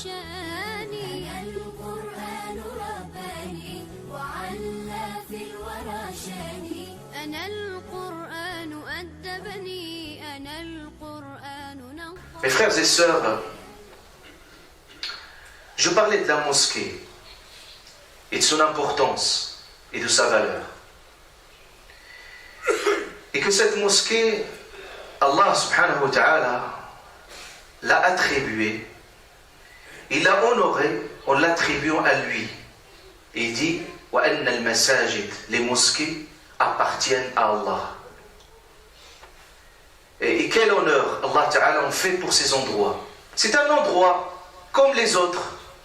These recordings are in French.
شاني. أنا القرآن رباني وعلى في الورى شاني. أنا القرآن أدبني. أنا القرآن نقى. Mes frères et sœurs, je parlais de la mosquée et de son importance et de sa valeur. Et que cette mosquée, Allah subhanahu wa ta'ala l'a attribuée, il l'a honorée en l'attribuant à lui. Et il dit wa anna al-masajid, les mosquées appartiennent à Allah. Et quel honneur Allah ta'ala en fait pour ces endroits. C'est un endroit comme les autres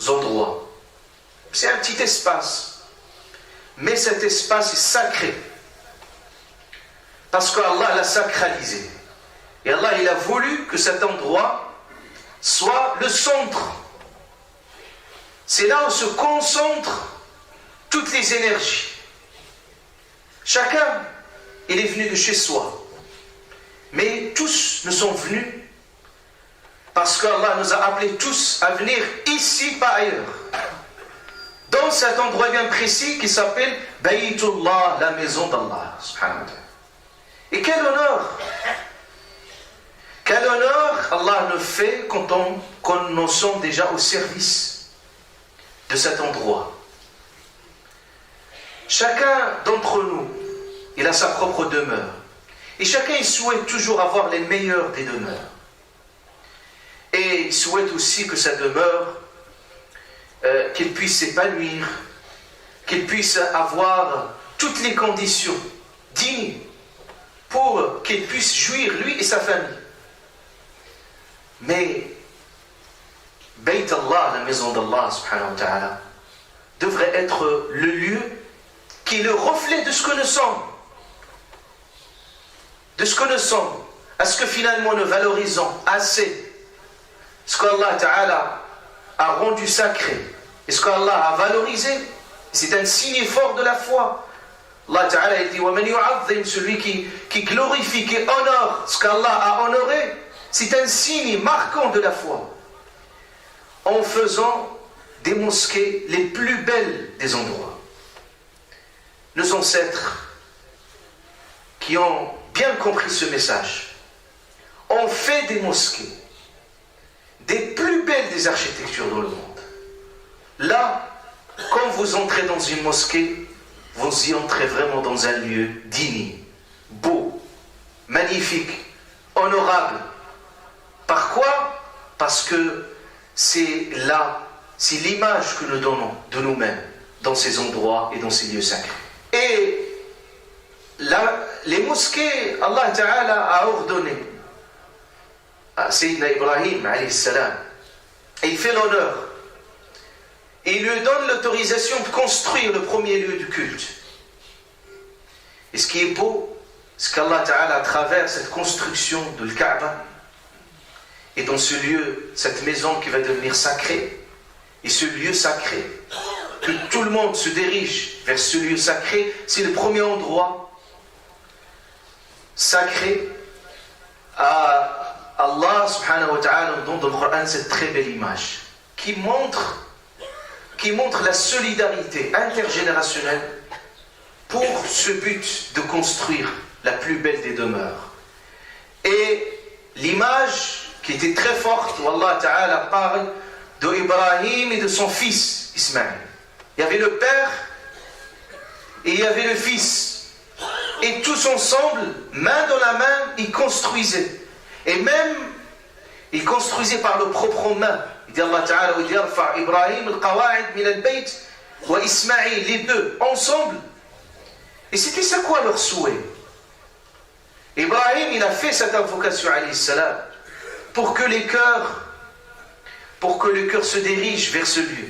endroits. C'est un petit espace. Mais cet espace est sacré. Parce qu'Allah l'a sacralisé. Et Allah il a voulu que cet endroit soit le centre. C'est là où se concentrent toutes les énergies. Chacun, il est venu de chez soi. Mais tous ne sont venus parce qu'Allah nous a appelés tous à venir ici, pas ailleurs. Dans cet endroit bien précis qui s'appelle Baytullah, la maison d'Allah. Et quel honneur! Quel honneur Allah nous fait quand nous sommes déjà au service de cet endroit. Chacun d'entre nous, il a sa propre demeure. Et chacun il souhaite toujours avoir les meilleures des demeures. Et il souhaite aussi que sa demeure, qu'il puisse s'épanouir, qu'il puisse avoir toutes les conditions dignes pour qu'il puisse jouir, lui et sa famille. Mais Bayt Allah, la maison d'Allah subhanahu wa ta'ala, devrait être le lieu qui est le reflet de ce que nous sommes. De ce que nous sommes. Est-ce que finalement nous valorisons assez ce qu'Allah ta'ala a rendu sacré? Est-ce qu'Allah a valorisé? C'est un signe fort de la foi. Allah ta'ala dit وَمَنْ يُعَظِّمْ, celui qui glorifie, qui honore ce qu'Allah a honoré, c'est un signe marquant de la foi. En faisant des mosquées les plus belles des endroits. Nos ancêtres qui ont bien compris ce message ont fait des mosquées des plus belles des architectures dans le monde. Là, quand vous entrez dans une mosquée, vous y entrez vraiment dans un lieu digne, beau, magnifique, honorable. Par quoi? Parce que c'est là, c'est l'image que nous donnons de nous-mêmes dans ces endroits et dans ces lieux sacrés. Et là, les mosquées, Allah Ta'ala a ordonné à Sayyidina Ibrahim alayhi salam, et il fait l'honneur. Et il lui donne l'autorisation de construire le premier lieu du culte. Et ce qui est beau, c'est qu'Allah Ta'ala, à travers cette construction de l'Kaaba, et dans ce lieu, cette maison qui va devenir sacrée, et ce lieu sacré, que tout le monde se dirige vers ce lieu sacré, c'est le premier endroit sacré à Allah subhanahu wa ta'ala, dans le Coran, cette très belle image qui montre la solidarité intergénérationnelle pour ce but de construire la plus belle des demeures. Et l'image qui était très forte où Allah Ta'ala parle de Ibrahim et de son fils Ismaël. Il y avait le père et il y avait le fils. Et tous ensemble, main dans la main, ils construisaient. Et même, ils construisaient par leurs propres mains. Il dit Allah Ta'ala, il dit Yarfa Ibrahim al-Qawa'id min al-Bayt wa Ismaïl, les deux, ensemble. Et c'était ça quoi leur souhait? Ibrahim, il a fait cette invocation, alayhi salam, pour que les cœurs se dirigent vers ce lieu.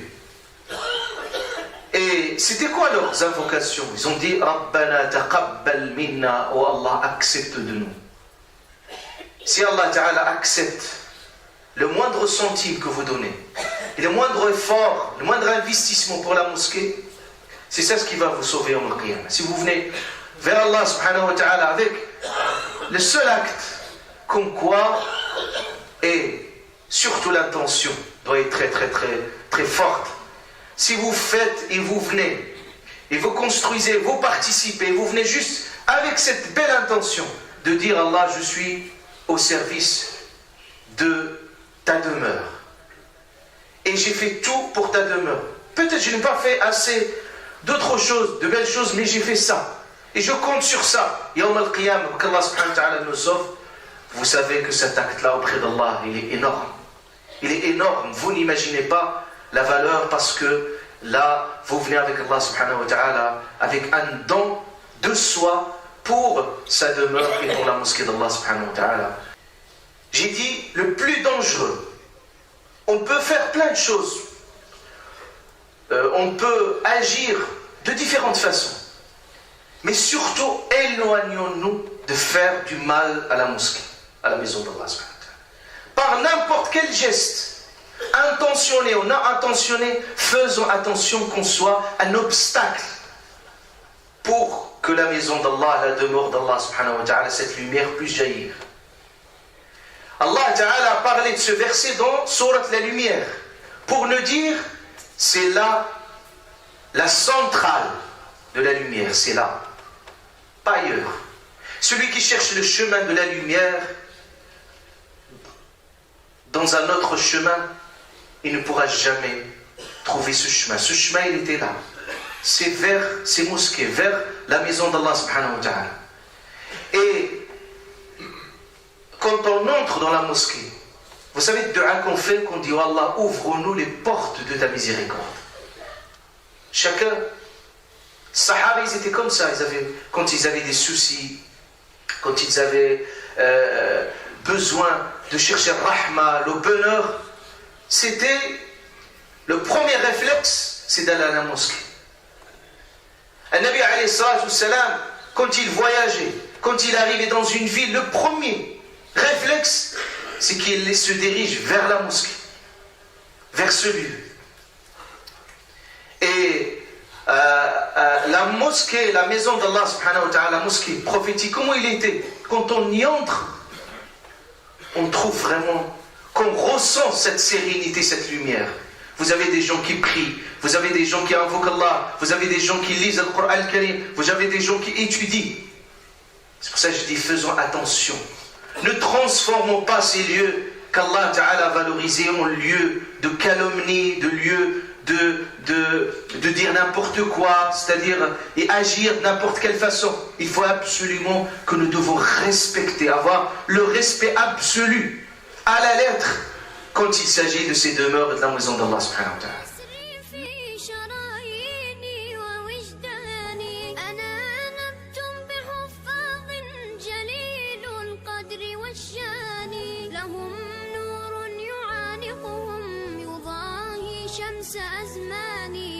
Et c'était quoi leurs invocations? Ils ont dit Rabbana taqabbal minna, oh Allah, accepte de nous. Si Allah Ta'ala accepte le moindre centime que vous donnez, et le moindre effort, le moindre investissement pour la mosquée, c'est ça ce qui va vous sauver en Qiyamah. Si vous venez vers Allah subhanahu wa ta'ala avec le seul acte, comme quoi, et surtout l'intention, doit être très très très très forte. Si vous faites et vous venez, et vous construisez, vous participez, vous venez juste avec cette belle intention de dire Allah, je suis au service de ta demeure. Et j'ai fait tout pour ta demeure. Peut-être je n'ai pas fait assez d'autres choses, de belles choses, mais j'ai fait ça. Et je compte sur ça. Yawm al-Qiyam, qu'Allah subhanahu wa ta'ala nous sauve. Vous savez que cet acte-là auprès d'Allah, il est énorme. Il est énorme. Vous n'imaginez pas la valeur parce que là, vous venez avec Allah subhanahu wa ta'ala avec un don de soi pour sa demeure et pour la mosquée d'Allah subhanahu wa ta'ala. J'ai dit le plus dangereux. On peut faire plein de choses. On peut agir de différentes façons. Mais surtout, éloignons-nous de faire du mal à la mosquée, à la maison d'Allah subhanahu wa ta'ala. Par n'importe quel geste, intentionné ou non intentionné, faisons attention qu'on soit un obstacle pour que la maison d'Allah, la demeure d'Allah subhanahu wa ta'ala, cette lumière puisse jaillir. Allah ta'ala a parlé de ce verset dans Sourate la lumière pour nous dire c'est là la centrale de la lumière, c'est là, pas ailleurs. Celui qui cherche le chemin de la lumière dans un autre chemin, il ne pourra jamais trouver ce chemin. Ce chemin, il était là. C'est vers ces mosquées, vers la maison d'Allah subhanahu wa ta'ala. Et quand on entre dans la mosquée, vous savez le dua qu'on fait, qu'on dit oh Allah, ouvre-nous les portes de ta miséricorde. Chacun, Sahaba, ils étaient comme ça. Quand ils avaient des soucis, quand ils avaient besoin de chercher rahma, le bonheur, c'était le premier réflexe, c'est d'aller à la mosquée. Un Nabi alayhi salatu wassalam, quand il voyageait, quand il arrivait dans une ville, le premier réflexe, c'est qu'il se dirige vers la mosquée, vers ce lieu. Et la mosquée, la maison d'Allah subhanahu wa ta'ala, la mosquée prophétique, comment il était? Quand on y entre, on trouve vraiment qu'on ressent cette sérénité, cette lumière. Vous avez des gens qui prient, vous avez des gens qui invoquent Allah, vous avez des gens qui lisent le Coran al-Karim, vous avez des gens qui étudient. C'est pour ça que je dis faisons attention. Ne transformons pas ces lieux qu'Allah Ta'ala a valorisés en lieux de calomnie, de lieux de dire n'importe quoi, c'est-à-dire et agir de n'importe quelle façon. Il faut absolument que nous devons respecter, avoir le respect absolu à la lettre quand il s'agit de ces demeures et de la maison d'Allah subhanahu wa ta'ala. شمس أزماني